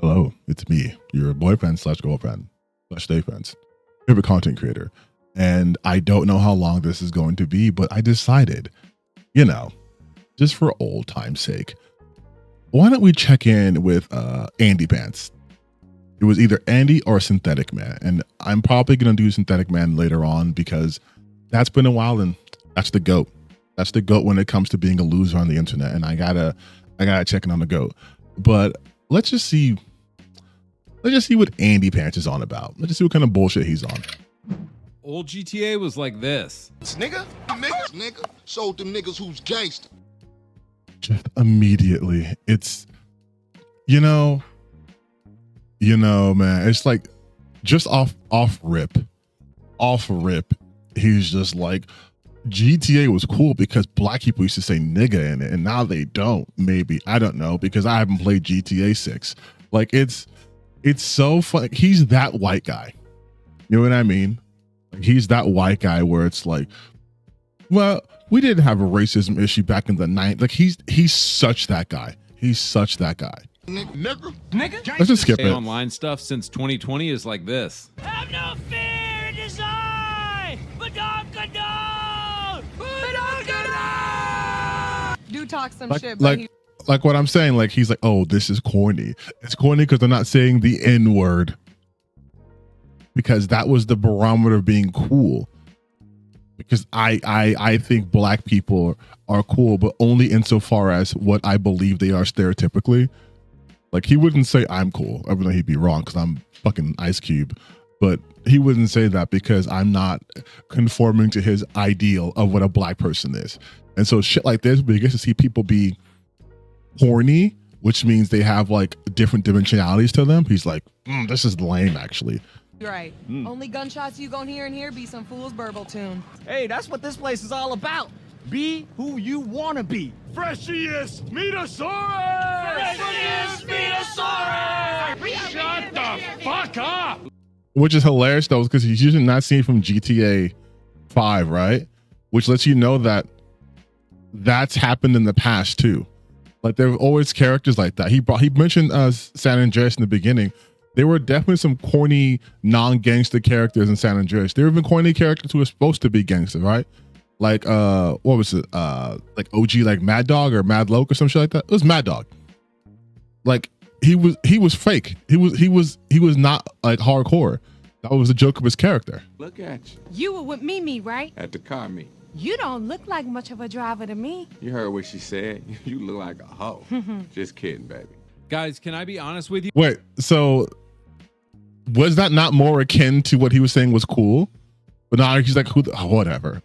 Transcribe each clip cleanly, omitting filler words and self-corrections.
Hello, it's me, your boyfriend slash girlfriend slash day friends, favorite content creator. And I don't know how long this is going to be, but I decided, just for old time's sake, why don't we check in with AndyPants? It was either Andy or Synthetic Man. And I'm probably going to do Synthetic Man later on because that's been a while and that's the GOAT. That's the GOAT when it comes to being a loser on the internet. And I gotta check in on the GOAT. But let's just see what AndyPants is on about. Let's just see what kind of bullshit he's on. Old GTA was like this. Nigga, showed them niggas who's gangster. Just immediately, it's, man, it's like just off rip, he's just like, GTA was cool because black people used to say nigga in it, and now they don't. Maybe, I don't know, because I haven't played GTA 6. Like it's so fun. He's that white guy. You know what I mean? Like, he's that white guy where it's like, well, we didn't have a racism issue back in the 90s. Like he's such that guy. He's such that guy. Nigga. Let's just skip it. Online stuff since 2020 is like this. Have no fear in design! Do talk some Like, shit, but like what I'm saying, like he's like, oh, this is corny. It's corny because they're not saying the N word. Because that was the barometer of being cool. Because I think black people are cool, but only insofar as what I believe they are stereotypically. Like he wouldn't say I'm cool, even though he'd be wrong because I'm fucking Ice Cube. But he wouldn't say that because I'm not conforming to his ideal of what a black person is. And so shit like this, we get to see people be horny, which means they have like different dimensionalities to them. He's like, this is lame actually. right. Only gunshots you gonna hear in here be some fool's burble tune. Hey, that's what this place is all about. Be who you wanna be. Freshiest Metasaurus! Shut the fuck up! Which is hilarious though, because he's usually not seen from GTA 5, right? Which lets you know that that's happened in the past too. Like there were always characters like that. He mentioned San Andreas in the beginning. There were definitely some corny non-gangster characters in San Andreas. There were even corny characters who were supposed to be gangster, right? Like what was it? Like OG, like Mad Dog or Mad Loke or some shit like that. It was Mad Dog. Like he was fake. He was not like hardcore. That was the joke of his character. Look at you. You were with Mimi, right? At the car meet. You don't look like much of a driver to me. You heard what she said. You look like a hoe. Just kidding, baby. Guys, can I be honest with you? Wait, so was that not more akin to what he was saying was cool? But now he's like, whatever.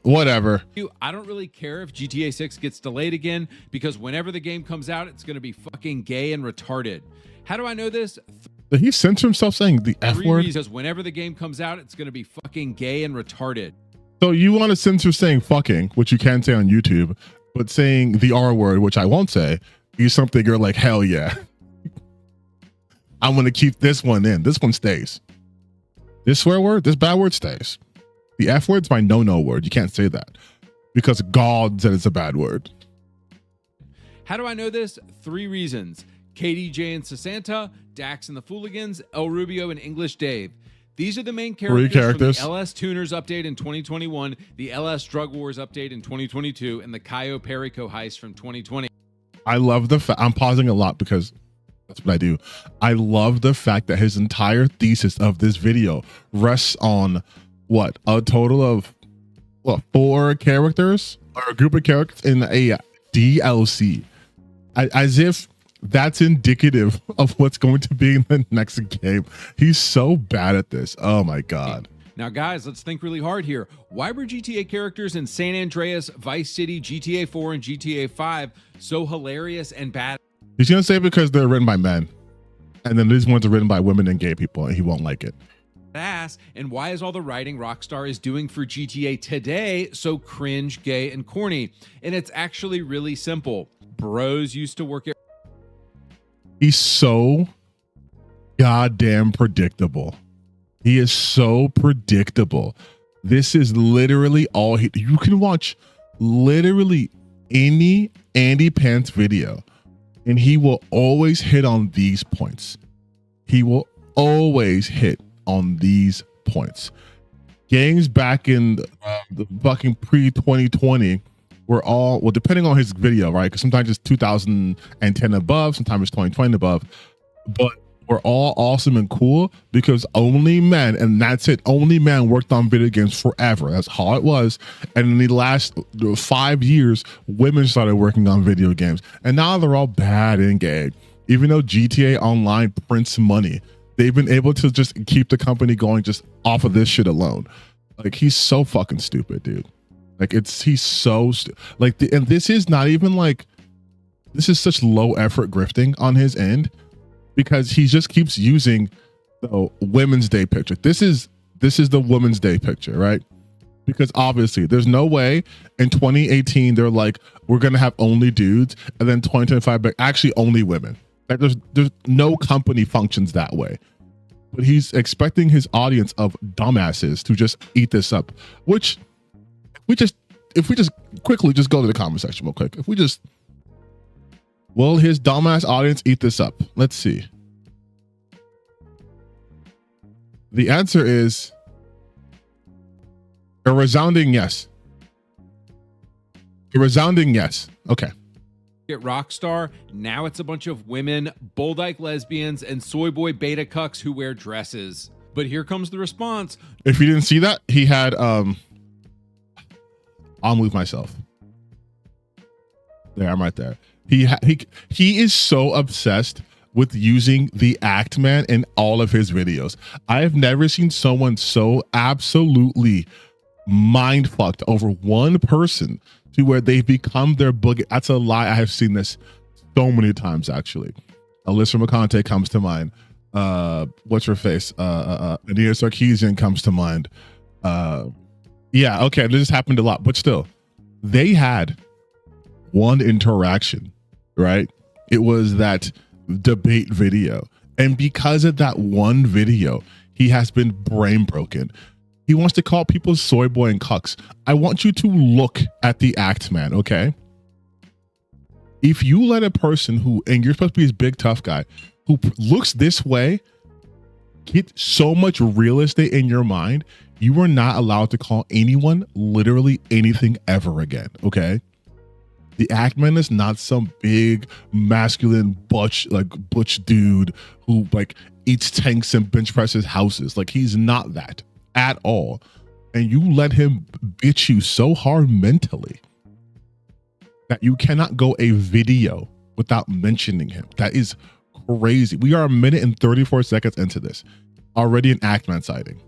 I don't really care if GTA 6 gets delayed again because whenever the game comes out, it's going to be fucking gay and retarded. How do I know this? Did he censor himself saying the F word? Because whenever the game comes out, it's going to be fucking gay and retarded. So you want to censor saying fucking, which you can say on YouTube, but saying the R word, which I won't say, is something you're like, hell yeah. I'm going to keep this one in. This one stays. This swear word, this bad word stays. The F word's my no word. You can't say that because God said it's a bad word. How do I know this? 3 reasons. KDJ and Sasanta, Dax and the Fooligans, El Rubio and English Dave. These are the main characters from the LS Tuners update in 2021, the LS Drug Wars update in 2022, and the Cayo Perico heist from 2020. I love the fact, I'm pausing a lot because that's what I do. I love the fact that his entire thesis of this video rests on what, a total of 4 characters or a group of characters in a DLC, as if that's indicative of what's going to be in the next game. He's so bad at this. Oh my God. Now guys, let's think really hard here. Why were GTA characters in San Andreas, Vice City, GTA 4, and GTA 5 so hilarious and bad? He's gonna say because they're written by men, and then these ones are written by women and gay people, and he won't like it. Ass, and why is all the writing Rockstar is doing for GTA today so cringe, gay, and corny? And it's actually really simple. Bros used to work at... He's so goddamn predictable. He is so predictable. This is literally all you can watch literally any AndyPants video, and he will always hit on these points. he will always hit on these points. Games back in the fucking pre-2020 were all, well, depending on his video, right? Because sometimes it's 2010 above, sometimes it's 2020 above, but we're all awesome and cool because only men, and that's it, only men worked on video games forever. That's how it was. And in the last 5 years, women started working on video games, and now they're all bad and gay. Even though GTA Online prints money, they've been able to just keep the company going just off of this shit alone. Like, he's so fucking stupid, dude. Like, he's so like, and this is not even like, this is such low effort grifting on his end, because he just keeps using the Women's Day picture. This is the Women's Day picture, right? Because obviously there's no way in 2018 they're like, we're gonna have only dudes, and then 2025 but actually only women. Like, there's no company functions that way. But he's expecting his audience of dumbasses to just eat this up. Which if we just quickly just go to the comment section real quick. Will his dumbass audience eat this up? Let's see. The answer is a resounding yes. A resounding yes. Okay. At Rockstar, now it's a bunch of women, bold like lesbians, and soy boy beta cucks who wear dresses. But here comes the response. If you didn't see that, he had I'll move myself. There, I'm right there. He is so obsessed with using the Actman in all of his videos. I have never seen someone so absolutely mind fucked over one person to where they've become their boogie. That's a lie. I have seen this so many times, actually. Alyssa McConaughey comes to mind. What's her face? Anita Sarkeesian comes to mind. Yeah, okay, this happened a lot, but still, they had one interaction, right? It was that debate video. And because of that one video, he has been brain broken. He wants to call people soy boy and cucks. I want you to look at the Actman, okay? If you let a person who, and you're supposed to be this big tough guy, who looks this way, get so much real estate in your mind, you are not allowed to call anyone literally anything ever again, okay? The Actman is not some big masculine butch dude who like eats tanks and bench presses houses. Like, he's not that at all. And you let him bitch you so hard mentally that you cannot go a video without mentioning him. That is crazy. We are 1 minute and 34 seconds into this. Already an Actman sighting.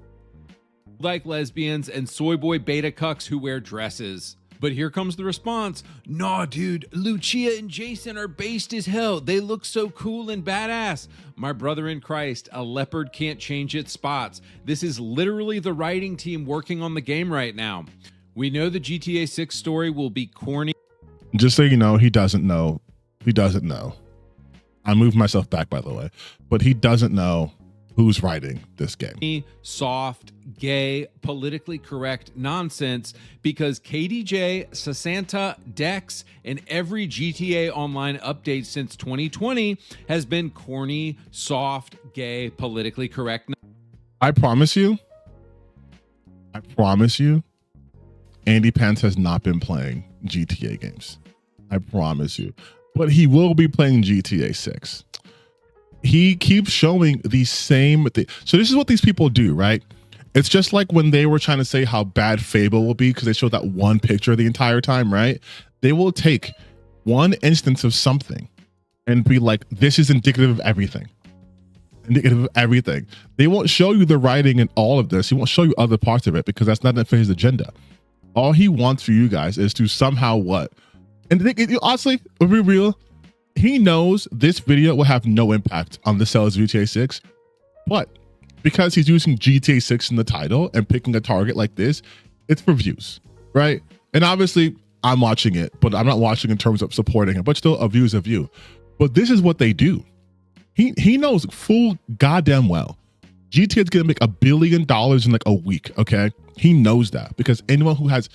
Like lesbians and soy boy beta cucks who wear dresses. But here comes the response. Nah, dude, Lucia and Jason are based as hell. They look so cool and badass. My brother in Christ, a leopard can't change its spots. This is literally the writing team working on the game right now. We know the GTA 6 story will be corny. Just so you know, he doesn't know. He doesn't know. I moved myself back, by the way. But he doesn't know who's writing this game. Soft, gay, politically correct nonsense, because KDJ, Sasanta, Dex, and every GTA Online update since 2020 has been corny, soft, gay, politically correct. I promise you, AndyPants has not been playing GTA games. I promise you. But he will be playing GTA 6. He keeps showing the same thing. So this is what these people do, right? It's just like when they were trying to say how bad Fable will be because they showed that one picture the entire time, right? They will take one instance of something and be like, this is indicative of everything. Indicative of everything. They won't show you the writing in all of this. He won't show you other parts of it because that's not for his agenda. All he wants for you guys is to somehow what? And honestly, to be real, he knows this video will have no impact on the sales of GTA 6, but because he's using GTA 6 in the title and picking a target like this, it's for views, right? And obviously, I'm watching it, but I'm not watching in terms of supporting him, but still a view is a view. But this is what they do. He knows full goddamn well GTA is going to make $1 billion in like a week, okay? He knows that because anyone who has,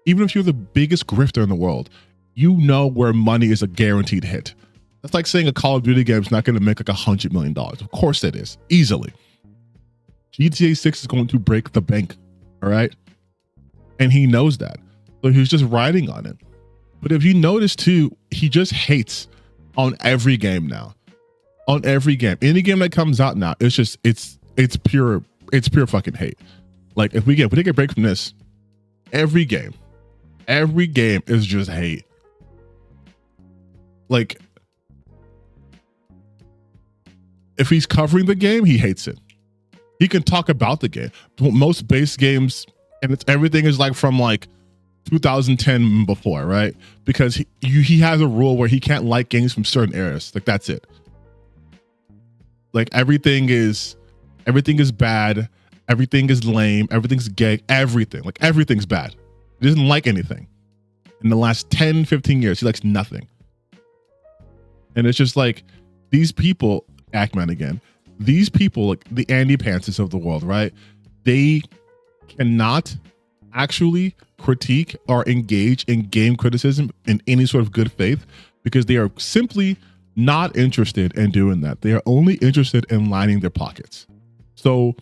even if you're the biggest grifter in the world, you know where money is a guaranteed hit. That's like saying a Call of Duty game is not going to make like $100 million. Of course it is, easily. GTA 6 is going to break the bank, all right? And he knows that. So he's just riding on it. But if you notice too, he just hates on every game now. On every game. Any game that comes out now, it's just it's pure fucking hate. Like if we take a break from this, every game is just hate. Like if he's covering the game, he hates it. He can talk about the game. Most base games, and everything is like from like 2010 before, right? Because he has a rule where he can't like games from certain eras. Like that's it. Like everything is bad. Everything is lame. Everything's gay. Everything. Like everything's bad. He doesn't like anything. In the last 10, 15 years, he likes nothing. And it's just like these people, Actman again, these people, like the AndyPants of the world, right? They cannot actually critique or engage in game criticism in any sort of good faith because they are simply not interested in doing that. They are only interested in lining their pockets. So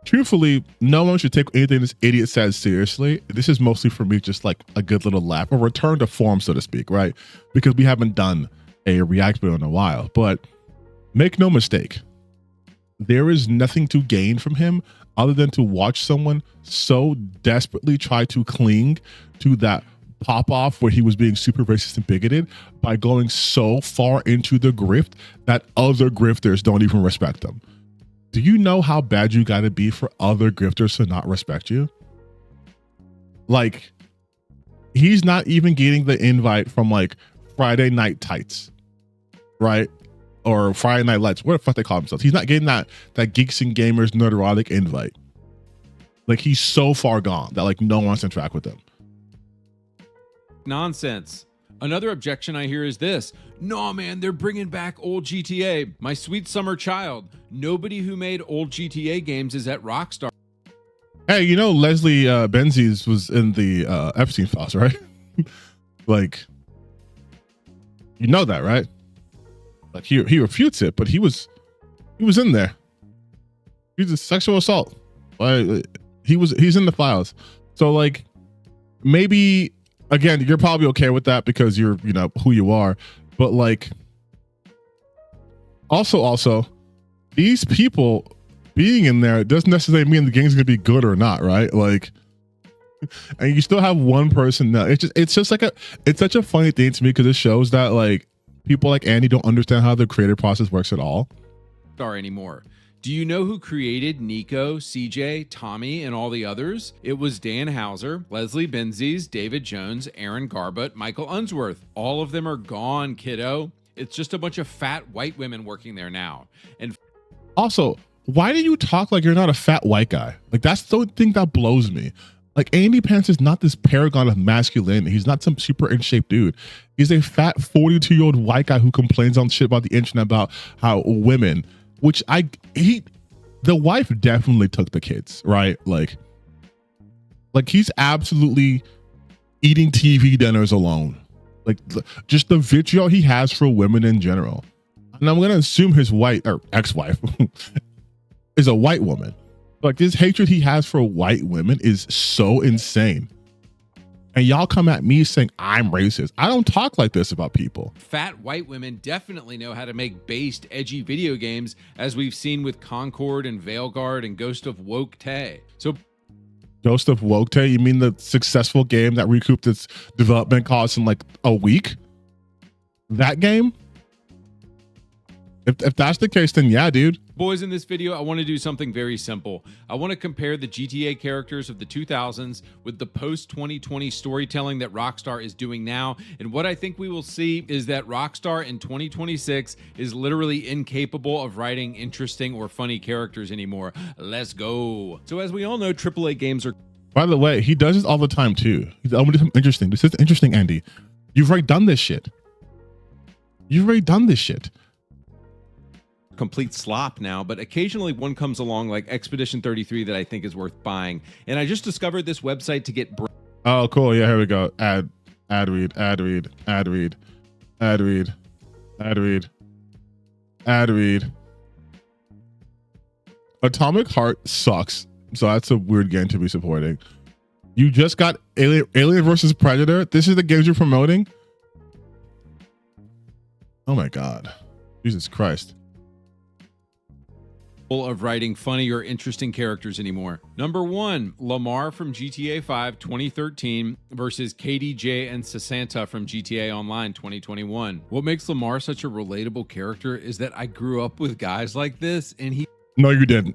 truthfully, no one should take anything this idiot says seriously. This is mostly for me just like a good little laugh, a return to form, so to speak, right? Because we haven't done a react video in a while. But make no mistake, there is nothing to gain from him other than to watch someone so desperately try to cling to that pop off where he was being super racist and bigoted by going so far into the grift that other grifters don't even respect him. Do you know how bad you got to be for other grifters to not respect you? Like, he's not even getting the invite from like Friday Night Tights, right? Or Friday Night Lights, what the fuck they call themselves. He's not getting that Geeks and Gamers Nerderotic invite. Like he's so far gone that like no one wants to interact with him. Nonsense. Another objection I hear is this. No, man, they're bringing back old GTA. My sweet summer child. Nobody who made old GTA games is at Rockstar. Hey, you know Leslie Benzies was in the Epstein files, right? Like, you know that, right? Like he refutes it, but he was in there. He's a sexual assault. He's in the files. So like maybe again, you're probably okay with that because you're, you know, who you are. But like also these people being in there doesn't necessarily mean the game's gonna be good or not, right? Like, and you still have one person now. It's just like it's such a funny thing to me because it shows that like people like Andy don't understand how the creative process works at all. Anymore. Do you know who created Nico, CJ, Tommy, and all the others? It was Dan Houser, Leslie Benzies, David Jones, Aaron Garbutt, Michael Unsworth. All of them are gone, kiddo. It's just a bunch of fat white women working there now. And also, why do you talk like you're not a fat white guy? Like that's the thing that blows me. Like AndyPants is not this paragon of masculinity. He's not some super in shape dude. He's a fat 42-year-old white guy who complains on shit about the internet about how women, which the wife definitely took the kids, right? Like he's absolutely eating TV dinners alone. Like just the vitriol he has for women in general. And I'm gonna assume his wife or ex-wife is a white woman. Like this hatred he has for white women is so insane. And y'all come at me saying I'm racist. I don't talk like this about people. Fat white women definitely know how to make based, edgy video games, as we've seen with Concord and Veilguard and Ghost of Woke Tay. So Ghost of Woke Tay, you mean the successful game that recouped its development costs in like a week? That game? If that's the case, then yeah, dude. Boys, in this video, I want to do something very simple. I want to compare the GTA characters of the 2000s with the post-2020 storytelling that Rockstar is doing now. And what I think we will see is that Rockstar in 2026 is literally incapable of writing interesting or funny characters anymore. Let's go. So as we all know, AAA games are... By the way, he does this all the time too. He's always something interesting. This is interesting, Andy. You've already done this shit. Complete slop now, but occasionally one comes along like Expedition 33 that I think is worth buying. And I just discovered this website to get... Oh, cool. Yeah, here we go. Ad read. Ad read. Ad read. Atomic Heart sucks. So that's a weird game to be supporting. You just got Alien versus Predator. This is the games you're promoting? Oh my God. Jesus Christ. Of writing funny or interesting characters anymore. Number 1, Lamar from GTA 5 2013 versus KDJ and Sasanta from GTA Online 2021. What makes Lamar such a relatable character is that I grew up with guys like this and he... No, you didn't.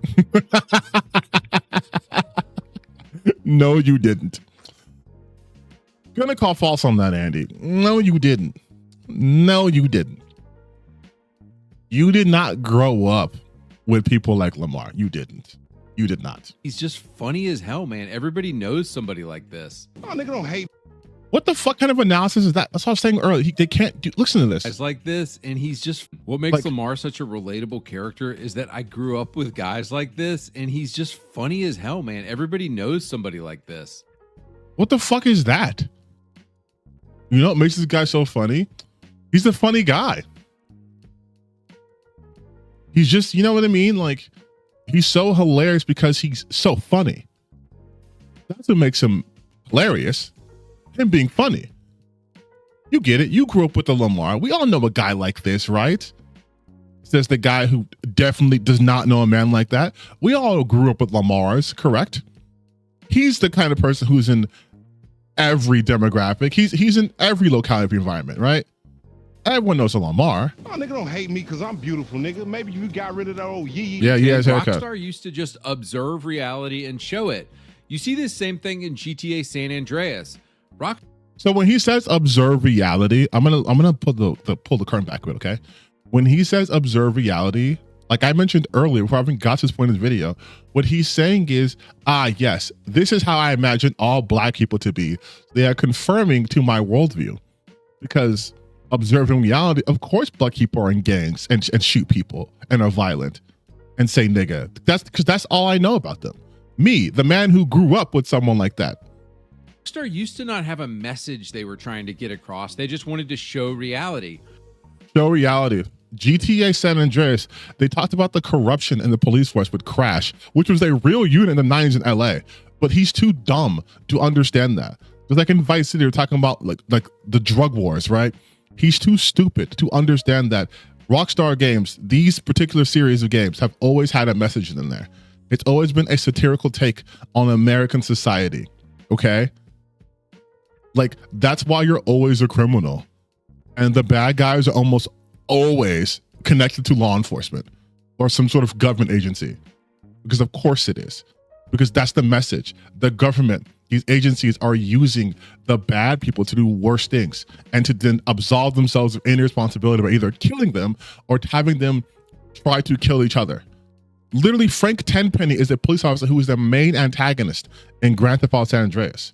No, you didn't. Gonna call false on that, Andy. No, you didn't. No, you didn't. You did not grow up with people like Lamar. You didn't. You did not. He's just funny as hell, man. Everybody knows somebody like this. Oh, nigga don't hate. What the fuck kind of analysis is that? That's what I was saying earlier. They can't do. Listen to this. Guys like this, and he's just... What makes Lamar such a relatable character is that I grew up with guys like this, and he's just funny as hell, man. Everybody knows somebody like this. What the fuck is that? You know what makes this guy so funny? He's a funny guy. He's just, you know what I mean? Like, he's so hilarious because he's so funny. That's what makes him hilarious. Him being funny. You get it. You grew up with the Lamar. We all know a guy like this, right? Says the guy who definitely does not know a man like that. We all grew up with Lamars, correct? He's the kind of person who's in every demographic. He's in every locality environment, right? Everyone knows a Lamar. Oh, nigga don't hate me because I'm beautiful, nigga. Maybe you got rid of that old yee. Yeah, yeah. Rockstar used to just observe reality and show it. You see this same thing in GTA San Andreas. So when he says observe reality, I'm gonna pull the curtain back a bit, okay? When he says observe reality, like I mentioned earlier, before I even got to this point in this video, what he's saying is, yes, this is how I imagine all black people to be. They are confirming to my worldview, because observing reality, of course, black people are in gangs and shoot people and are violent and say nigga. That's because that's all I know about them. Me, the man who grew up with someone like that. Rockstar used to not have a message they were trying to get across. They just wanted to show reality. Show reality. GTA San Andreas, they talked about the corruption in the police force with Crash, which was a real unit in the 90s in LA. But he's too dumb to understand that. Just like in Vice City, they're talking about like the drug wars, right? He's too stupid to understand that Rockstar games, these particular series of games, have always had a message in there. It's always been a satirical take on American society, okay? Like, that's why you're always a criminal. And the bad guys are almost always connected to law enforcement or some sort of government agency. Because of course it is. Because that's the message. The government, these agencies are using the bad people to do worse things and to then absolve themselves of any responsibility by either killing them or having them try to kill each other. Literally, Frank Tenpenny is a police officer who is the main antagonist in Grand Theft Auto San Andreas.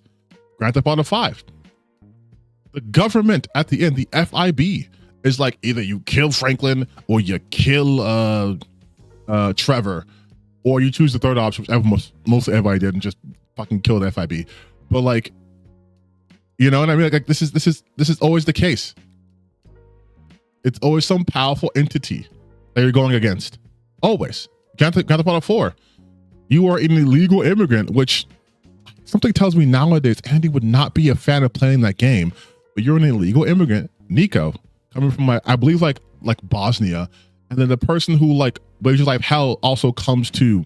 Grand Theft Auto 5. The government at the end, the FIB, is like either you kill Franklin or you kill Trevor, or you choose the third option, which mostly everybody did, and just fucking kill the FIB. But like, you know what I mean? Like this is always the case. It's always some powerful entity that you're going against. Always. Grand Theft Auto 4. You are an illegal immigrant, which something tells me nowadays Andy would not be a fan of playing that game. But you're an illegal immigrant, Nico, coming from I believe like Bosnia, and then the person who like lives your life hell also comes to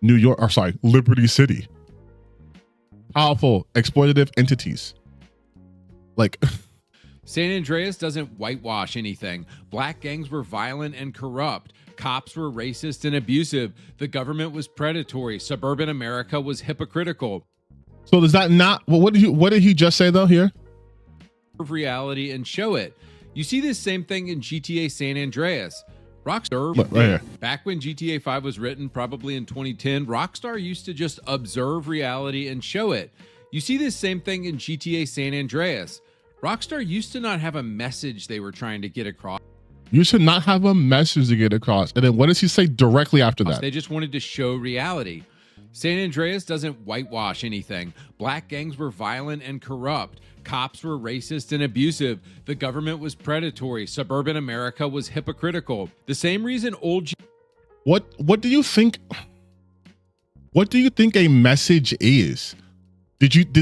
Liberty City. Powerful exploitative entities. Like San Andreas doesn't whitewash anything. Black gangs were violent and corrupt. Cops were racist and abusive. The government was predatory. Suburban America was hypocritical. So does that not? Well, what did he just say though here? Of reality and show it. You see this same thing in GTA San Andreas. Rockstar, look, right here. Back when GTA 5 was written, probably in 2010, Rockstar used to just observe reality and show it. You see this same thing in GTA San Andreas. Rockstar used to not have a message they were trying to get across. You should not have a message to get across. And then what does he say directly after that? They just wanted to show reality. San Andreas doesn't whitewash anything. Black gangs were violent and corrupt. Cops were racist and abusive. The government was predatory. Suburban America was hypocritical. The same reason old What do you think? What do you think a message is? Did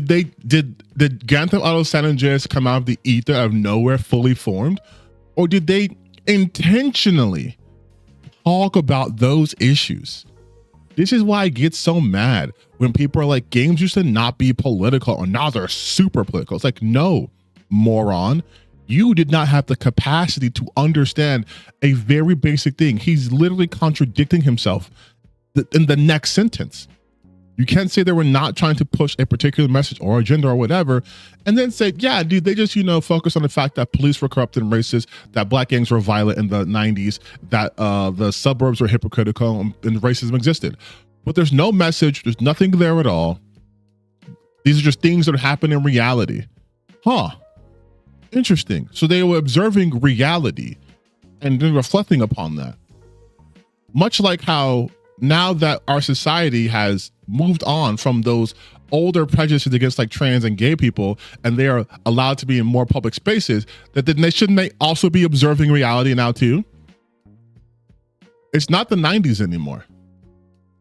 Grand Theft Auto San Andreas come out of the ether of nowhere fully formed? Or did they intentionally talk about those issues? This is why I get so mad when people are like, games used to not be political or now they're super political. It's like, no, moron. You did not have the capacity to understand a very basic thing. He's literally contradicting himself in the next sentence. You can't say they were not trying to push a particular message or agenda or whatever, and then say, yeah, dude, they just, focus on the fact that police were corrupt and racist, that black gangs were violent in the 90s, that the suburbs were hypocritical and racism existed. But there's no message. There's nothing there at all. These are just things that happen in reality. Huh. Interesting. So they were observing reality and then reflecting upon that. Much like how now that our society has moved on from those older prejudices against like trans and gay people, and they are allowed to be in more public spaces, that then shouldn't they also be observing reality now too? It's not the 90s anymore.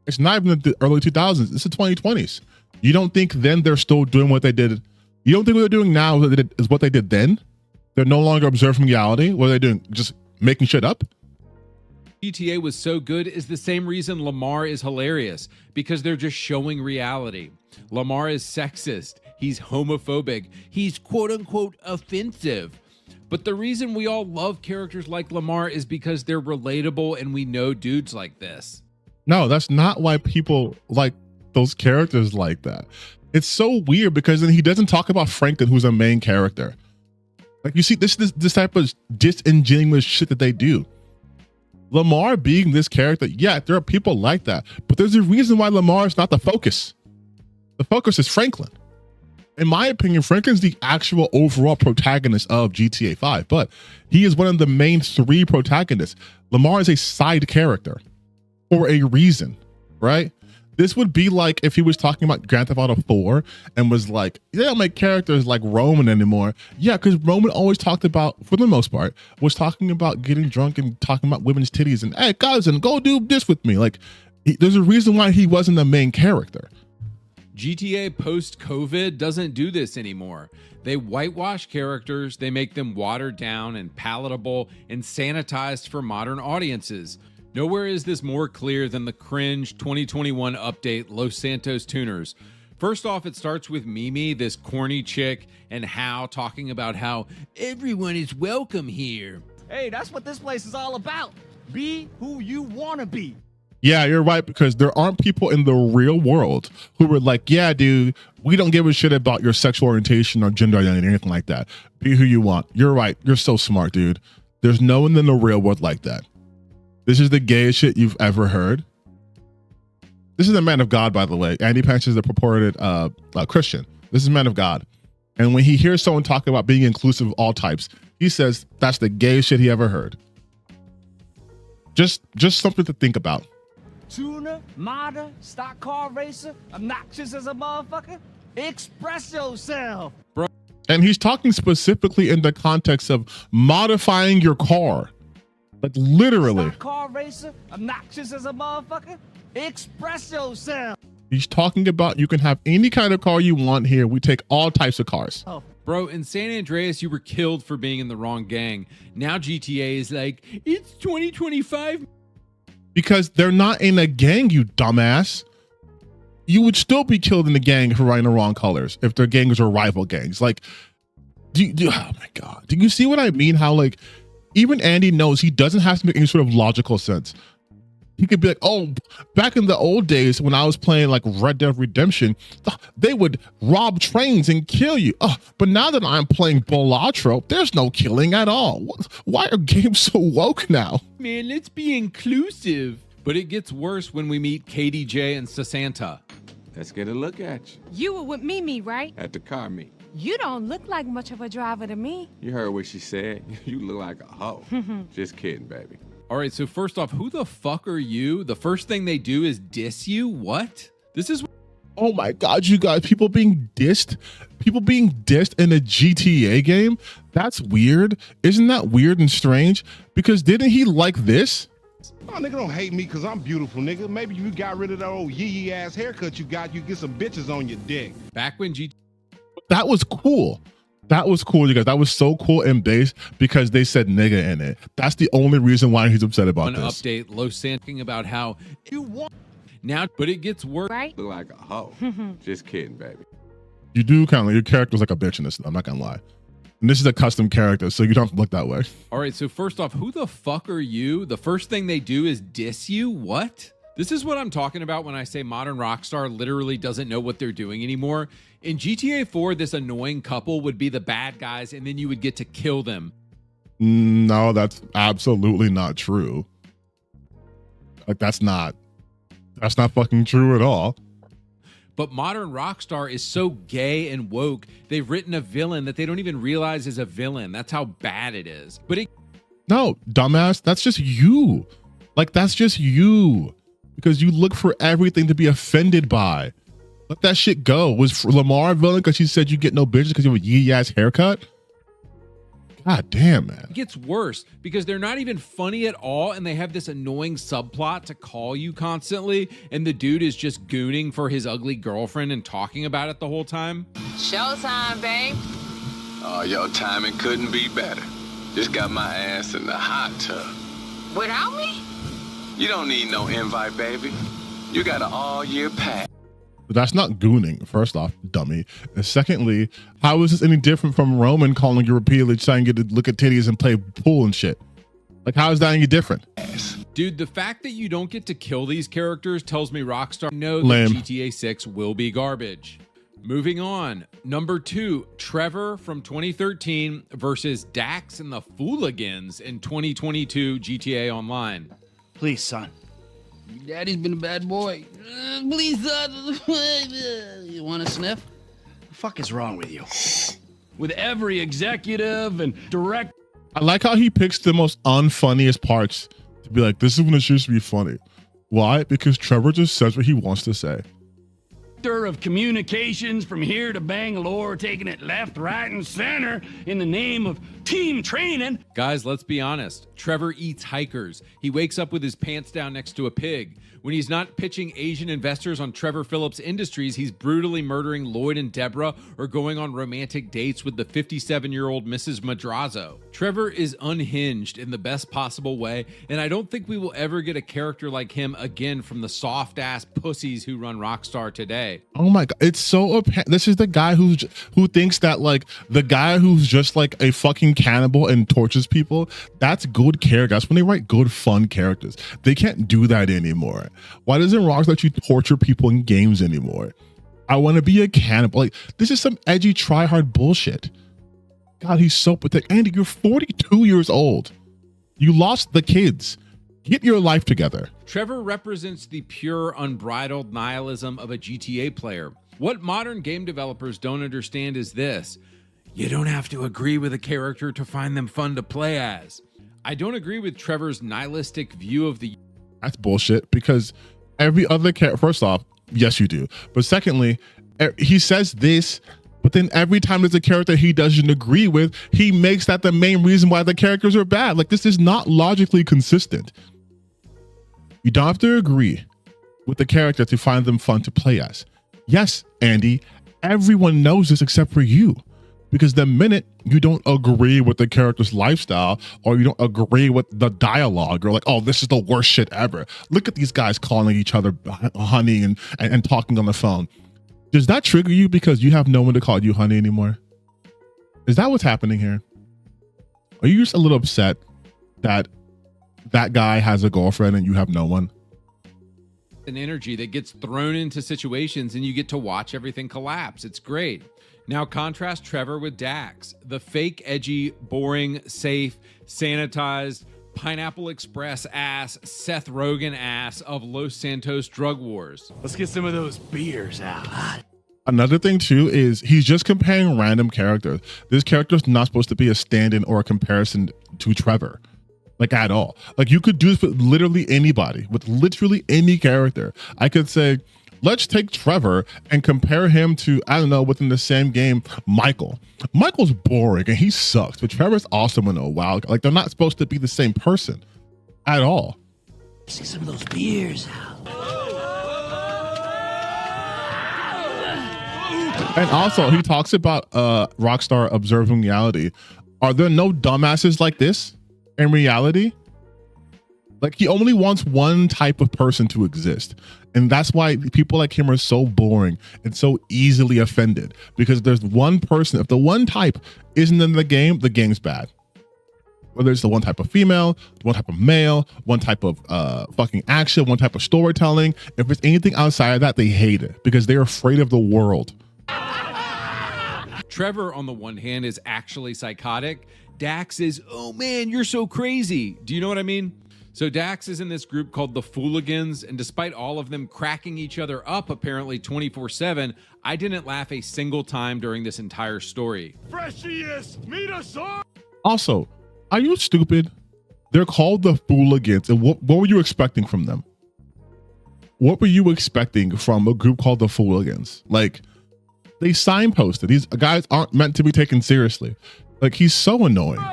It's not even the early 2000s. It's the 2020s. You don't think then they're still doing what they did? You don't think what they're doing now is what they did then? They're no longer observing reality. What are they doing? Just making shit up? GTA was so good is the same reason Lamar is hilarious, because they're just showing reality. Lamar is sexist. He's homophobic. He's quote unquote offensive. But the reason we all love characters like Lamar is because they're relatable and we know dudes like this. No, that's not why people like those characters like that. It's so weird because then he doesn't talk about Franklin, who's a main character. Like, you see this type of disingenuous shit that they do. Lamar being this character, yeah, there are people like that, but there's a reason why Lamar is not the focus. The focus is Franklin. In my opinion, Franklin's the actual overall protagonist of GTA 5, but he is one of the main three protagonists. Lamar is a side character for a reason, right? This would be like if he was talking about Grand Theft Auto 4 and was like, they don't make characters like Roman anymore. Yeah, because Roman always talked about, for the most part, was talking about getting drunk and talking about women's titties and, hey, cousin, go do this with me. Like, there's a reason why he wasn't the main character. GTA post-COVID doesn't do this anymore. They whitewash characters, they make them watered down and palatable and sanitized for modern audiences. Nowhere is this more clear than the cringe 2021 update Los Santos Tuners. First off, it starts with Mimi, this corny chick, and Hal talking about how everyone is welcome here. Hey, that's what this place is all about. Be who you want to be. Yeah, you're right, because there aren't people in the real world who were like, yeah, dude, we don't give a shit about your sexual orientation or gender identity or anything like that. Be who you want. You're right. You're so smart, dude. There's no one in the real world like that. This is the gayest shit you've ever heard. This is a man of God, by the way. AndyPants is a purported Christian. This is a man of God. And when he hears someone talk about being inclusive of all types, he says that's the gayest shit he ever heard. Just something to think about. Tuner, modder, stock car racer, obnoxious as a motherfucker. Express yourself. Bro. And he's talking specifically in the context of modifying your car. Like, literally. Stock car racer, obnoxious as a motherfucker. Express yourself. He's talking about you can have any kind of car you want here. We take all types of cars. Oh. Bro, in San Andreas, you were killed for being in the wrong gang. Now GTA is like, it's 2025. Because they're not in a gang, you dumbass. You would still be killed in the gang for riding the wrong colors if their gangs are rival gangs. Like, oh my God. Do you see what I mean? How, like, even Andy knows he doesn't have to make any sort of logical sense. He could be like, oh, back in the old days when I was playing like Red Dead Redemption, they would rob trains and kill you. But now that I'm playing Balatro, there's no killing at all. Why are games so woke now? Man, let's be inclusive. But it gets worse when we meet KDJ and Sasanta. Let's get a look at you. You were with Mimi, right? At the car meet. You don't look like much of a driver to me. You heard what she said. You look like a hoe. Just kidding, baby. All right, so first off, who the fuck are you? The first thing they do is diss you? What? This is... Oh my God, you guys, people being dissed in a GTA game. That's weird. Isn't that weird and strange? Because didn't he like this? Oh, nigga, don't hate me because I'm beautiful, nigga. Maybe you got rid of that old yee ass haircut you got. You get some bitches on your dick. Back when That was cool. That was cool, you guys. That was so cool and based because they said nigga in it. That's the only reason why he's upset about this. Update, Los Santos about how you want now, but it gets worse. Right? Look like a hoe. Just kidding, baby. You do kind of, your character's like a bitch in this, I'm not gonna lie. And this is a custom character, so you don't have to look that way. All right, so first off, who the fuck are you? The first thing they do is diss you? What? This is what I'm talking about when I say modern Rockstar literally doesn't know what they're doing anymore. In GTA 4, this annoying couple would be the bad guys, and then you would get to kill them. No, that's absolutely not true. Like, that's not fucking true at all. But modern Rockstar is so gay and woke, they've written a villain that they don't even realize is a villain. That's how bad it is. But no, dumbass, that's just you. Like, that's just you. Because you look for everything to be offended by. Let that shit go. Was Lamar a villain because she said you get no bitches because you have a yee-ass haircut? God damn, man. It gets worse because they're not even funny at all, and they have this annoying subplot to call you constantly, and the dude is just gooning for his ugly girlfriend and talking about it the whole time. Showtime, babe. Oh, your timing couldn't be better. Just got my ass in the hot tub. Without me? You don't need no invite, baby. You got an all-year pass. But that's not gooning, first off, dummy. And secondly, how is this any different from Roman calling you repeatedly trying to get to look at titties and play pool and shit? Like, how is that any different? Dude, the fact that you don't get to kill these characters tells me Rockstar know Lame. that GTA 6 will be garbage. Moving on, number 2, Trevor from 2013 versus Dax and the Fooligans in 2022 GTA Online. Please, son. Daddy's been a bad boy. Please, son. You want to sniff? The fuck is wrong with you? With every executive and direct. I like how he picks the most unfunniest parts to be like, this is when it should be funny. Why? Because Trevor just says what he wants to say. Of communications from here to Bangalore, taking it left, right, and center in the name of team training. Guys, let's be honest. Trevor eats hikers. He wakes up with his pants down next to a pig. When he's not pitching Asian investors on Trevor Phillips Industries, he's brutally murdering Lloyd and Deborah or going on romantic dates with the 57-year-old Mrs. Madrazo. Trevor is unhinged in the best possible way, and I don't think we will ever get a character like him again from the soft-ass pussies who run Rockstar today. Oh my God, it's so apparent. This is the guy who thinks that, like, the guy who's just like a fucking cannibal and tortures people, that's good character. That's when they write good, fun characters. They can't do that anymore. Why doesn't Rockstar let you torture people in games anymore? I want to be a cannibal. Like, this is some edgy try-hard bullshit. God, he's so pathetic. Andy, you're 42 years old. You lost the kids. Get your life together. Trevor represents the pure, unbridled nihilism of a GTA player. What modern game developers don't understand is this: you don't have to agree with a character to find them fun to play as. I don't agree with Trevor's nihilistic view of the... That's bullshit, because every other character, first off, yes, you do. But secondly, he says this, but then every time there's a character he doesn't agree with, he makes that the main reason why the characters are bad. Like, this is not logically consistent. You don't have to agree with the character to find them fun to play as. Yes, Andy, everyone knows this except for you. Because the minute you don't agree with the character's lifestyle, or you don't agree with the dialogue, or like, oh, this is the worst shit ever. Look at these guys calling each other honey and talking on the phone. Does that trigger you because you have no one to call you honey anymore? Is that what's happening here? Are you just a little upset that that guy has a girlfriend and you have no one? An energy that gets thrown into situations and you get to watch everything collapse. It's great. Now contrast Trevor with Dax, the fake, edgy, boring, safe, sanitized, Pineapple Express ass, Seth Rogen ass of Los Santos drug wars. Let's get some of those beers out. Another thing too is he's just comparing random characters. This character's not supposed to be a stand-in or a comparison to Trevor. Like, at all. Like, you could do this with literally anybody, with literally any character. I could say, Let's take Trevor and compare him to, I don't know, within the same game, Michael. Michael's boring and he sucks, but Trevor's awesome in a while. Like, they're not supposed to be the same person at all. See some of those beers out. And also, he talks about Rockstar observing reality. Are there no dumbasses like this in reality? Like, he only wants one type of person to exist. And that's why people like him are so boring and so easily offended. Because there's one person, if the one type isn't in the game's bad. Whether it's the one type of female, one type of male, one type of fucking action, one type of storytelling. If it's anything outside of that, they hate it because they're afraid of the world. Trevor, on the one hand, is actually psychotic. Dax is, oh man, you're so crazy. Do you know what I mean? So Dax is in this group called the Fooligans, and despite all of them cracking each other up apparently 24/7, I didn't laugh a single time during this entire story. Freshiest, meet us all. Also, are you stupid? They're called the Fooligans, and what were you expecting from them? What were you expecting from a group called the Fooligans? Like, they signposted. These guys aren't meant to be taken seriously. Like, he's so annoying.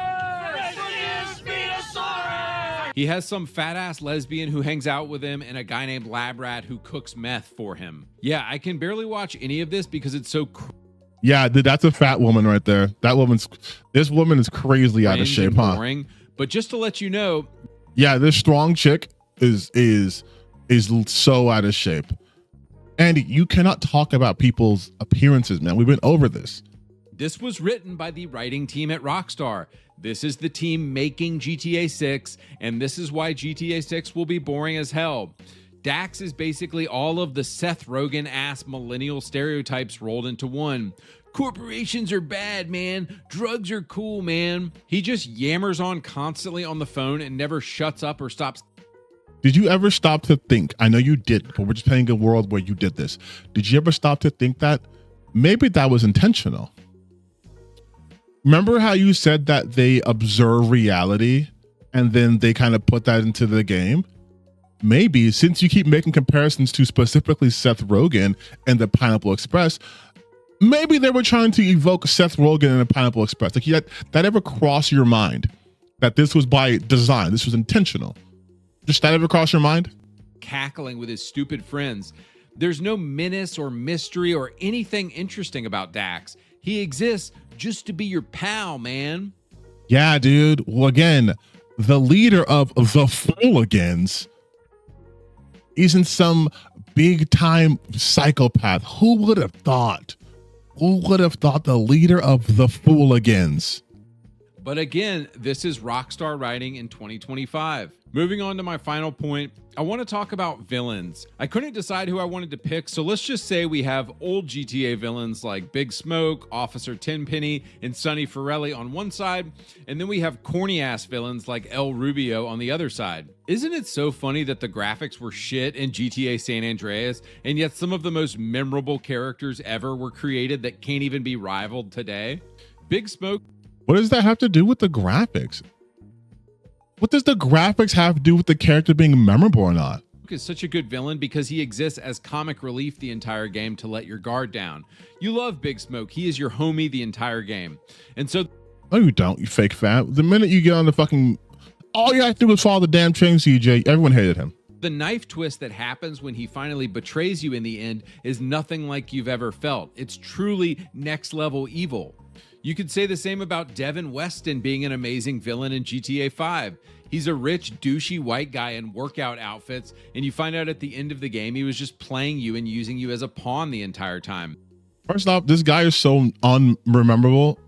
He has some fat ass lesbian who hangs out with him and a guy named Lab Rat who cooks meth for him. Yeah, I can barely watch any of this because it's so yeah, dude, that's a fat woman right there. This woman is crazily out of shape, huh? Boring. But just to let you know, yeah, this strong chick is so out of shape. Andy, you cannot talk about people's appearances, man. We've been over this. This was written by the writing team at Rockstar. This is the team making GTA 6, and this is why GTA 6 will be boring as hell. Dax is basically all of the Seth Rogen-ass millennial stereotypes rolled into one. Corporations are bad, man. Drugs are cool, man. He just yammers on constantly on the phone and never shuts up or stops. Did you ever stop to think? I know you did, but we're just playing a world where you did this. Did you ever stop to think that maybe that was intentional? Remember how you said that they observe reality and then they kind of put that into the game? Maybe since you keep making comparisons to specifically Seth Rogen and the Pineapple Express, maybe they were trying to evoke Seth Rogen and the Pineapple Express. Like, that ever cross your mind that this was by design? This was intentional. Just that ever cross your mind? Cackling with his stupid friends. There's no menace or mystery or anything interesting about Dax. He exists just to be your pal, man. Yeah, dude. Well, again, the leader of the Fooligans isn't some big time psychopath. Who would have thought? Who would have thought the leader of the Fooligans? But again, this is Rockstar writing in 2025. Moving on to my final point, I want to talk about villains. I couldn't decide who I wanted to pick, so let's just say we have old GTA villains like Big Smoke, Officer Tenpenny, and Sonny Forelli on one side, and then we have corny-ass villains like El Rubio on the other side. Isn't it so funny that the graphics were shit in GTA San Andreas, and yet some of the most memorable characters ever were created that can't even be rivaled today? Big Smoke. What does that have to do with the graphics? What does the graphics have to do with the character being memorable or not? Is such a good villain because he exists as comic relief the entire game to let your guard down. You love Big Smoke. He is your homie the entire game. And so... No, you don't, you fake fat. The minute you get on the fucking... All you have to do is follow the damn train, CJ. Everyone hated him. The knife twist that happens when he finally betrays you in the end is nothing like you've ever felt. It's truly next level evil. You could say the same about Devin Weston being an amazing villain in GTA 5. He's a rich, douchey white guy in workout outfits, and you find out at the end of the game he was just playing you and using you as a pawn the entire time. First off, this guy is so unmemorable.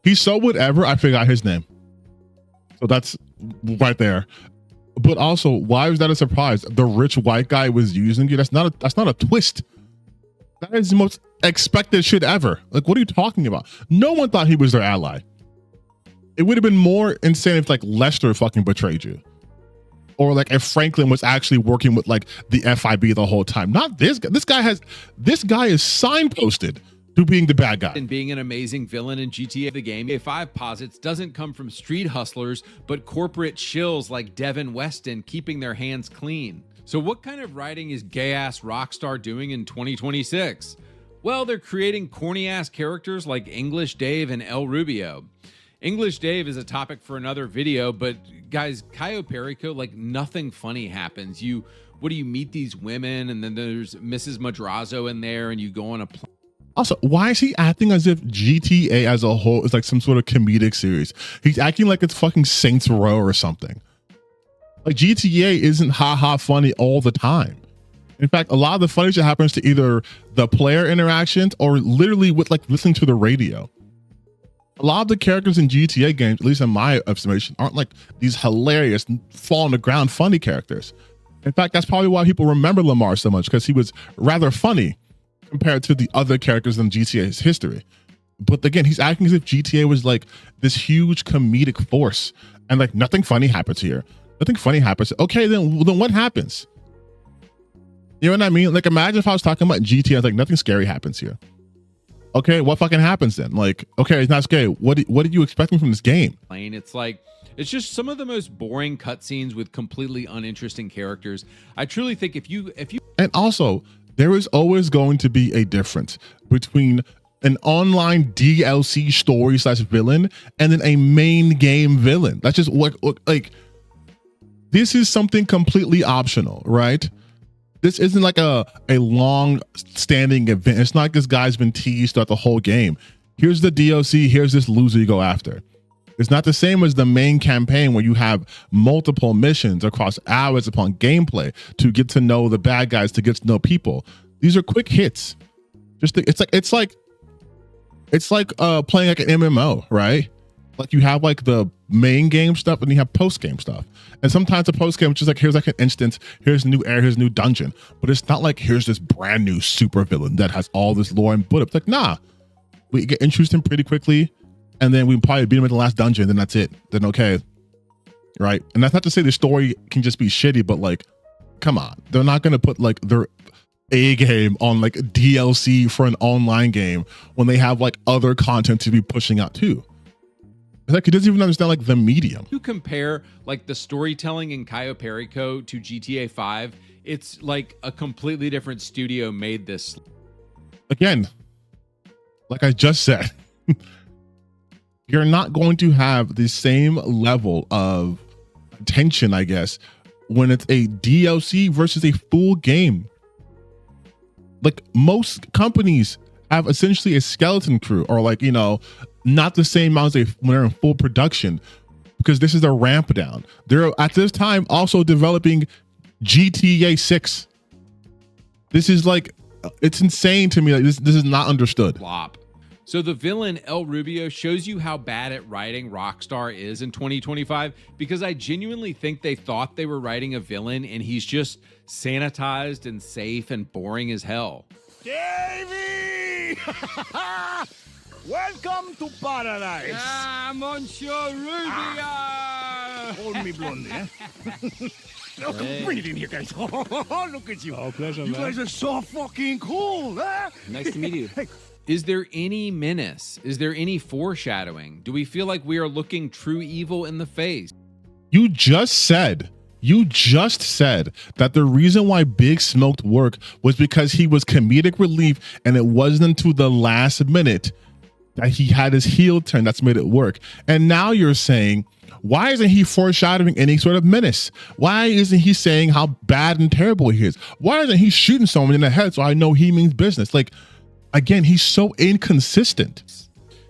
He's so whatever, I forgot his name. So that's right there. But also, why was that a surprise? The rich white guy was using you. That's not a twist. That is the most expected shit ever. Like, what are you talking about? No one thought he was their ally. It would have been more insane if like Lester fucking betrayed you. Or like if Franklin was actually working with like the FIB the whole time. Not this guy. This guy is signposted to being the bad guy. And being an amazing villain in GTA the game, GTA 5 posits doesn't come from street hustlers, but corporate shills like Devin Weston keeping their hands clean. So what kind of writing is gay-ass Rockstar doing in 2026? Well, they're creating corny-ass characters like English Dave and El Rubio. English Dave is a topic for another video, but guys, Cayo Perico, like nothing funny happens. You meet these women, and then there's Mrs. Madrazo in there, and you go on a Also, why is he acting as if GTA as a whole is like some sort of comedic series? He's acting like it's fucking Saints Row or something. Like GTA isn't ha funny all the time. In fact, a lot of the funny shit happens to either the player interactions or literally with like listening to the radio. A lot of the characters in GTA games, at least in my estimation, aren't like these hilarious, fall on the ground funny characters. In fact, that's probably why people remember Lamar so much, because he was rather funny compared to the other characters in GTA's history. But again, he's acting as if GTA was like this huge comedic force and like nothing funny happens here. Nothing funny happens. Okay, then what happens? You know what I mean? Like, imagine if I was talking about GTA, like nothing scary happens here. Okay, what fucking happens then? Like, okay, it's not scary. What are you expecting from this game? It's like, it's just some of the most boring cutscenes with completely uninteresting characters. I truly think if you and also, there is always going to be a difference between an online DLC story / villain and then a main game villain. That's just what like, this is something completely optional, right? This isn't like a long standing event. It's not like this guy's been teased throughout the whole game. Here's the DLC, here's this loser you go after. It's not the same as the main campaign where you have multiple missions across hours upon gameplay to get to know the bad guys, to get to know people. These are quick hits. It's like playing like an MMO, right? Like you have like the main game stuff and you have post game stuff. And sometimes the post game is just like, here's like an instance, here's new area, here's new dungeon. But it's not like here's this brand new super villain that has all this lore and build up. It's like, nah, we get introduced him pretty quickly. And then we probably beat him in the last dungeon. Then that's it. Then okay. Right. And that's not to say the story can just be shitty, but like, come on. They're not going to put like their A game on like DLC for an online game when they have like other content to be pushing out too. It's like he doesn't even understand like the medium. You compare like the storytelling in Cayo Perico to GTA 5, it's like a completely different studio made this. Again, like I just said, you're not going to have the same level of attention, I guess, when it's a DLC versus a full game. Like most companies have essentially a skeleton crew, or like, you know, not the same amount as when they're in full production, because this is a ramp down. They're at this time also developing GTA 6. This is like, it's insane to me. Like this is not understood. Flop. So the villain El Rubio shows you how bad at writing Rockstar is in 2025, because I genuinely think they thought they were writing a villain and he's just sanitized and safe and boring as hell. Davey! Welcome to paradise. Ah, Monsieur Rubio! Hold me, Blondie, eh? Look, bring it in here, guys. Oh, look at you. Oh, pleasure, you man. guys are so fucking cool, huh? Nice to meet you. Hey. Is there any menace? Is there any foreshadowing? Do we feel like we are looking true evil in the face? You just said that the reason why Big Smoked worked was because he was comedic relief, and it wasn't until the last minute that he had his heel turn that's made it work. And now you're saying, why isn't he foreshadowing any sort of menace? Why isn't he saying how bad and terrible he is? Why isn't he shooting someone in the head so I know he means business? Like, again, he's so inconsistent.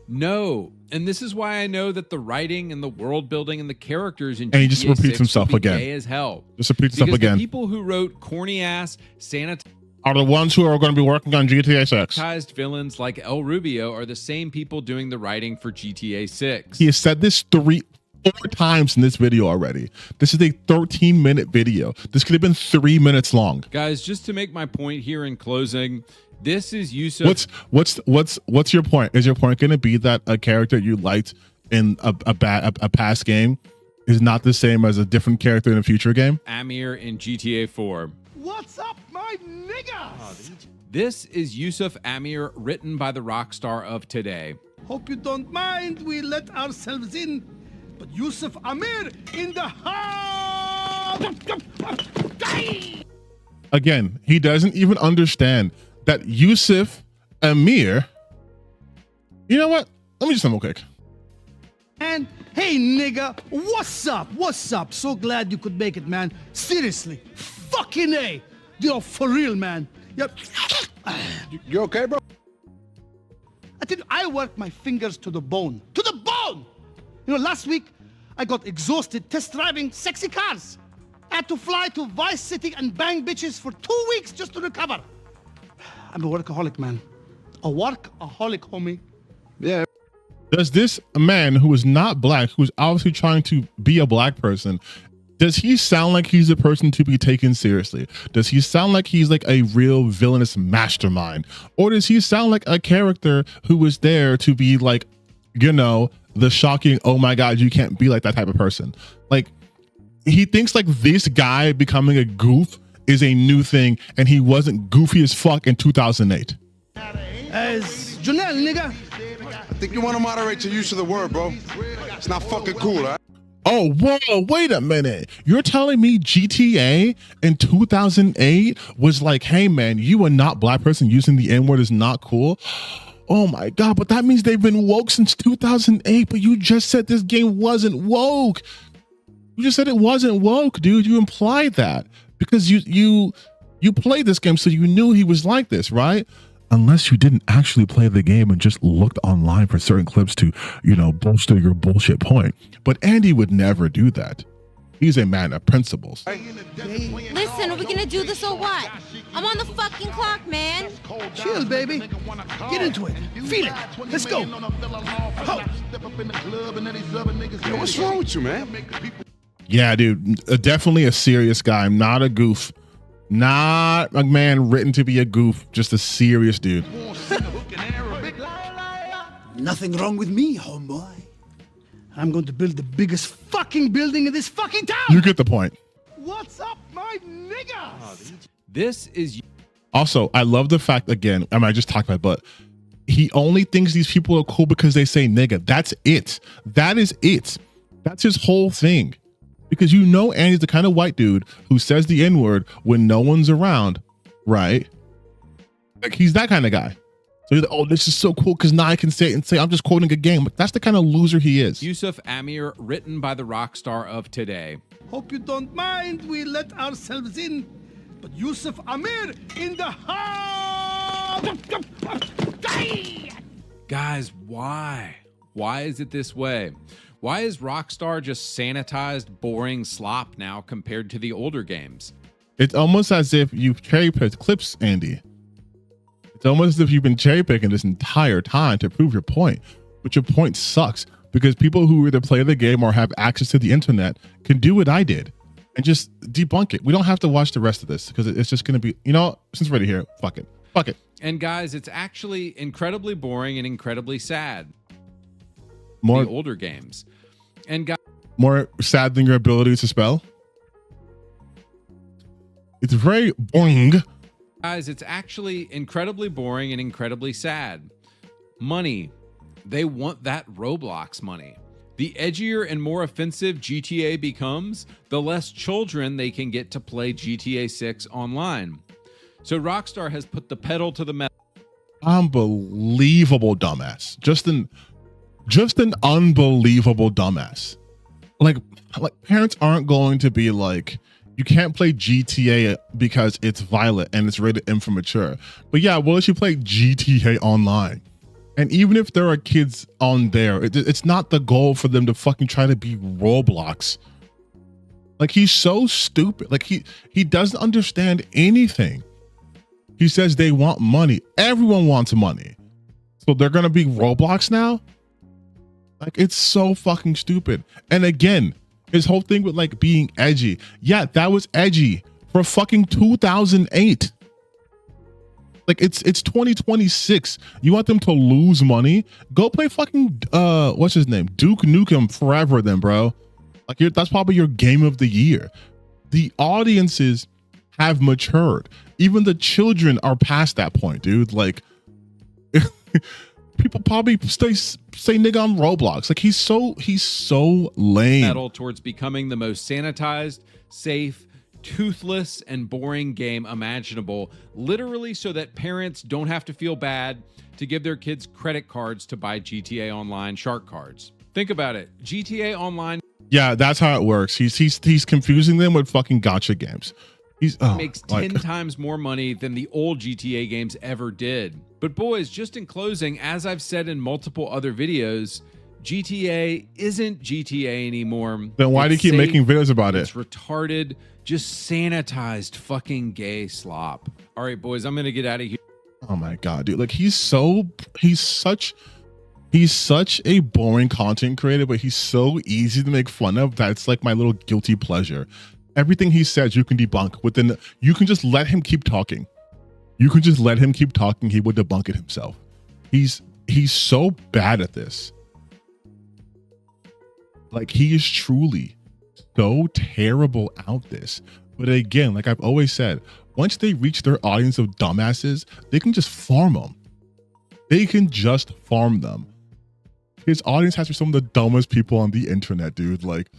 No. And this is why I know that the writing and the world building and the characters in and he just GTA repeats 6 himself will be again. gay as hell. Just repeats himself again. The people who wrote corny ass sanitized are the ones who are going to be working on GTA 6. Villains like El Rubio are the same people doing the writing for GTA 6. He has said this 4 times in this video already. This is a 13-minute video. This could have been 3 minutes long. Guys, just to make my point here in closing, this is Yusuf. What's your point? Is your point going to be that a character you liked in a past game is not the same as a different character in a future game? Amir in GTA 4. What's up, my nigga? This is Yusuf Amir, written by the Rockstar of today. Hope you don't mind we let ourselves in, but Yusuf Amir in the house. Again, he doesn't even understand that Yusuf Amir. You know what? Let me just real quick. And hey, nigga, what's up? What's up? So glad you could make it, man. Seriously, fucking A. You know, for real, man. Yep. You okay, bro? I think I worked my fingers to the bone. To the bone! You know, last week, I got exhausted test driving sexy cars. I had to fly to Vice City and bang bitches for 2 weeks just to recover. I'm a workaholic, man. A workaholic, homie. Yeah. Does this man who is not black, who's obviously trying to be a black person, does he sound like he's a person to be taken seriously? Does he sound like he's like a real villainous mastermind? Or does he sound like a character who was there to be like, you know, the shocking, oh my God, you can't be like that type of person? Like, he thinks like this guy becoming a goof is a new thing, and he wasn't goofy as fuck in 2008. As Janelle, nigga. I think you want to moderate your use of the word, bro. It's not fucking cool, all right? Oh, whoa, wait a minute. You're telling me GTA in 2008 was like, hey man, you a not black person using the N-word is not cool? Oh my God, but that means they've been woke since 2008, but you just said this game wasn't woke. You just said it wasn't woke, dude. You implied that because you played this game, so you knew he was like this, right? Unless you didn't actually play the game and just looked online for certain clips to, you know, bolster your bullshit point. But Andy would never do that. He's a man of principles. Listen, are we gonna do this or what? I'm on the fucking clock, man. Chill, baby. Get into it. Feel it. Let's go. Ho. Yo, what's wrong with you, man? Yeah, dude, definitely a serious guy. Not a goof. Not a man written to be a goof. Just a serious dude. Nothing wrong with me, homeboy. I'm going to build the biggest fucking building in this fucking town. You get the point. What's up, my niggas? This is Also, I love the fact, again, I just talked about it, but he only thinks these people are cool because they say nigga. That's it. That is it. That's his whole thing. Because you know Andy's the kind of white dude who says the N-word when no one's around, right? Like, he's that kind of guy. So he's like, oh, this is so cool because now I can say it and say I'm just quoting a game. But that's the kind of loser he is. Yusuf Amir, written by the Rockstar of today. Hope you don't mind we let ourselves in, but Yusuf Amir in the house. Guys, why? Why is it this way? Why is Rockstar just sanitized, boring slop now compared to the older games? It's almost as if you've cherry-picked clips, Andy. It's almost as if you've been cherry-picking this entire time to prove your point. But your point sucks because people who either play the game or have access to the internet can do what I did and just debunk it. We don't have to watch the rest of this because it's just going to be, you know, since we're already here, fuck it. Fuck it. And guys, it's actually incredibly boring and incredibly sad. More the older games. And guys, more sad than your ability to spell. It's very boring. Guys, it's actually incredibly boring and incredibly sad. Money. They want that Roblox money. The edgier and more offensive GTA becomes, the less children they can get to play GTA 6 online. So Rockstar has put the pedal to the metal. Unbelievable dumbass. Just an unbelievable dumbass. Like parents aren't going to be like, you can't play GTA because it's violent and it's rated M for mature. But yeah, well, you play GTA online. And even if there are kids on there, it's not the goal for them to fucking try to be Roblox. Like, he's so stupid. Like, he doesn't understand anything. He says they want money. Everyone wants money. So they're going to be Roblox now? Like, it's so fucking stupid. And again, his whole thing with like being edgy. Yeah, that was edgy for fucking 2008. Like, it's 2026. You want them to lose money? Go play fucking what's his name? Duke Nukem Forever then, bro. Like, that's probably your game of the year. The audiences have matured. Even the children are past that point, dude. Like, people probably say nigga on Roblox. Like, he's so lame. Metal towards becoming the most sanitized, safe, toothless, and boring game imaginable, literally so that parents don't have to feel bad to give their kids credit cards to buy GTA Online shark cards. Think about it. GTA Online. Yeah, that's how it works. He's confusing them with fucking gacha games. Makes 10 times more money than the old GTA games ever did. But boys, just in closing, as I've said in multiple other videos, GTA isn't GTA anymore. Then why do you keep making videos about it? It's retarded, just sanitized fucking gay slop. All right, boys, I'm gonna get out of here. Oh my god, dude! Like he's such a boring content creator, but he's so easy to make fun of. That's like my little guilty pleasure. Everything he says, you can debunk within. You can just let him keep talking. You can just let him keep talking. He would debunk it himself. He's so bad at this. Like, he is truly so terrible at this. But again, like I've always said, once they reach their audience of dumbasses, they can just farm them. They can just farm them. His audience has some of the dumbest people on the internet, dude. Like,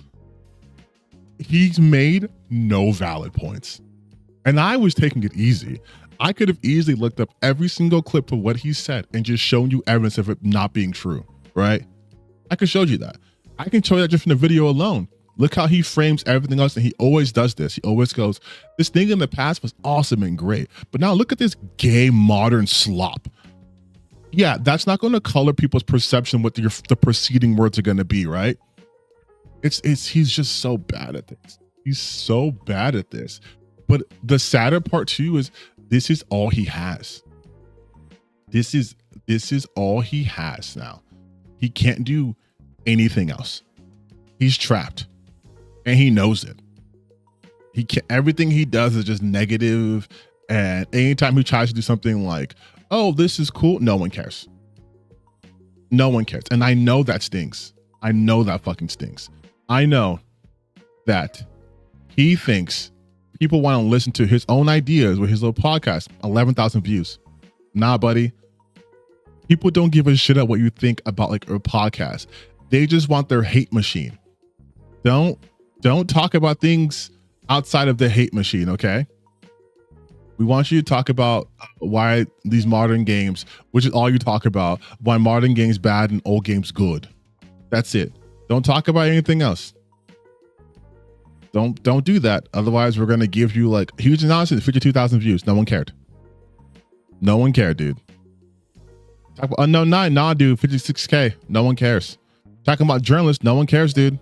he's made no valid points. And I was taking it easy. I could have easily looked up every single clip of what he said and just shown you evidence of it not being true, right? I could show you that. I can show you that just from the video alone. Look how he frames everything else, and he always does this. He always goes, this thing in the past was awesome and great, but now look at this gay modern slop. Yeah, that's not going to color people's perception what the preceding words are going to be, right? He's just so bad at this. He's so bad at this. But the sadder part too is this is all he has. This is all he has now. He can't do anything else. He's trapped. And he knows it. Everything he does is just negative, and anytime he tries to do something like, oh, this is cool, no one cares. No one cares. And I know that stings. I know that fucking stings. I know that he thinks people want to listen to his own ideas with his little podcast, 11,000 views. Nah, buddy. People don't give a shit about what you think about like a podcast. They just want their hate machine. Don't talk about things outside of the hate machine, okay? We want you to talk about why these modern games, which is all you talk about, why modern games bad and old games good. That's it. Don't talk about anything else. Don't do that. Otherwise, we're gonna give you like huge announcement, 52,000 views. No one cared. No one cared, dude. Talk about unknown 9, nah, dude, 56K. No one cares. Talking about journalists, no one cares, dude.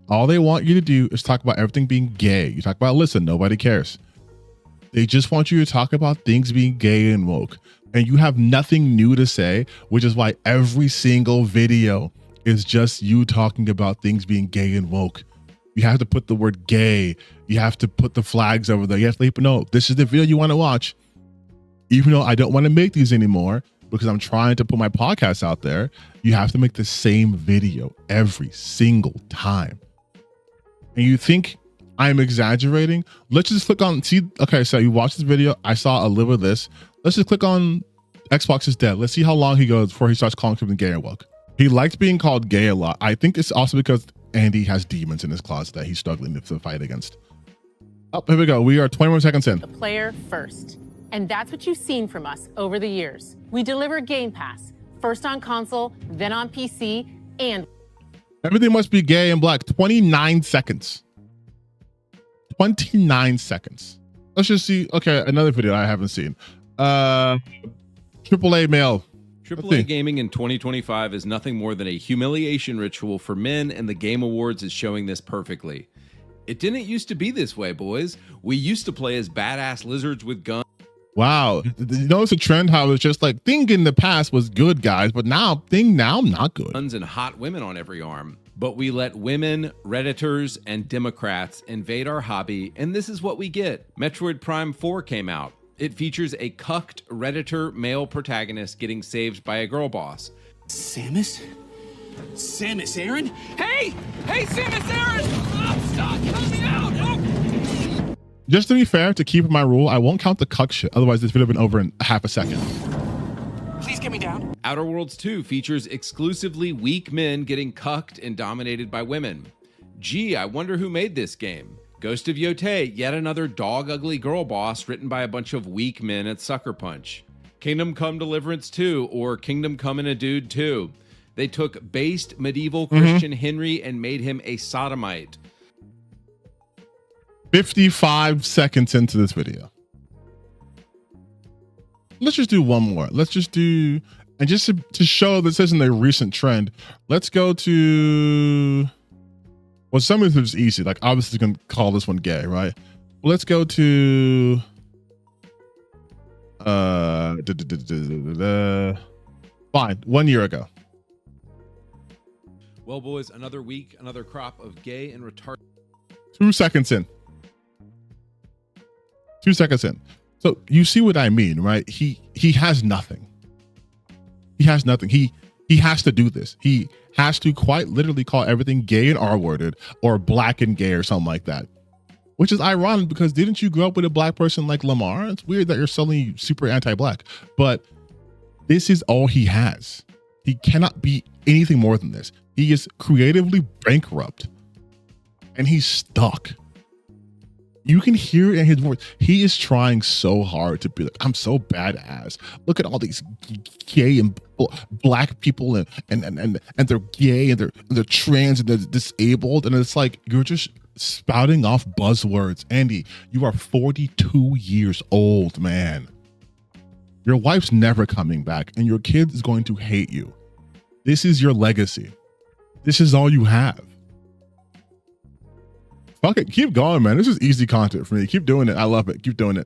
All they want you to do is talk about everything being gay. You talk about listen, nobody cares. They just want you to talk about things being gay and woke. And you have nothing new to say, which is why every single video is just you talking about things being gay and woke. You have to put the word gay. You have to put the flags over there. You have to let people know this is the video you want to watch. Even though I don't want to make these anymore because I'm trying to put my podcast out there, you have to make the same video every single time. And you think I'm exaggerating? Let's just click on, see, okay, so you watch this video. I saw a little of this. Let's just click on Xbox is dead. Let's see how long he goes before he starts calling something gay or woke. He likes being called gay a lot. I think it's also because Andy has demons in his closet that he's struggling to fight against. Oh, here we go. We are 21 seconds in. The player first. And that's what you've seen from us over the years. We deliver Game Pass, first on console, then on PC, and everything must be gay and black. 29 seconds. 29 seconds. Let's just see. Okay, another video I haven't seen. AAA male. AAA gaming in 2025 is nothing more than a humiliation ritual for men, and the Game Awards is showing this perfectly. It didn't used to be this way, boys. We used to play as badass lizards with guns. Wow. You notice a trend how it's just like thing in the past was good, guys, but now not good. Guns and hot women on every arm. But we let women, Redditors, and Democrats invade our hobby, and this is what we get. Metroid Prime 4 came out. It features a cucked Redditor male protagonist getting saved by a girl boss. Samus? Samus Aran? Hey! Hey, Samus Aran! Oh, stop! Help me out! Oh. Just to be fair, to keep my rule, I won't count the cuck shit. Otherwise, this would have been over in half a second. Please get me down. Outer Worlds 2 features exclusively weak men getting cucked and dominated by women. Gee, I wonder who made this game. Ghost of Yotei, yet another dog ugly girl boss written by a bunch of weak men at Sucker Punch. Kingdom Come Deliverance 2, or Kingdom Come and a Dude 2. They took based medieval Christian Henry and made him a sodomite. 55 seconds into this video. Let's just do one more. Let's just do, and just to show this isn't a recent trend, let's go to, well, some of it's easy. Like, obviously, going to call this one gay, right? Let's go to, fine, 1 year ago. Well, boys, another week, another crop of gay and retarded. 2 seconds in. 2 seconds in. So you see what I mean, right? He has nothing. He has nothing. He has to do this. He has to quite literally call everything gay and R-worded or black and gay or something like that. Which is ironic because didn't you grow up with a black person like Lamar? It's weird that you're suddenly super anti-black. But this is all he has. He cannot be anything more than this. He is creatively bankrupt. And he's stuck. You can hear it in his voice. He is trying so hard to be like, I'm so badass. Look at all these gay and black people and they're gay and they're trans and they're disabled. And it's like, you're just spouting off buzzwords. Andy, you are 42 years old, man. Your wife's never coming back and your kid is going to hate you. This is your legacy. This is all you have. Fuck it. Keep going, man. This is easy content for me. Keep doing it. I love it. Keep doing it.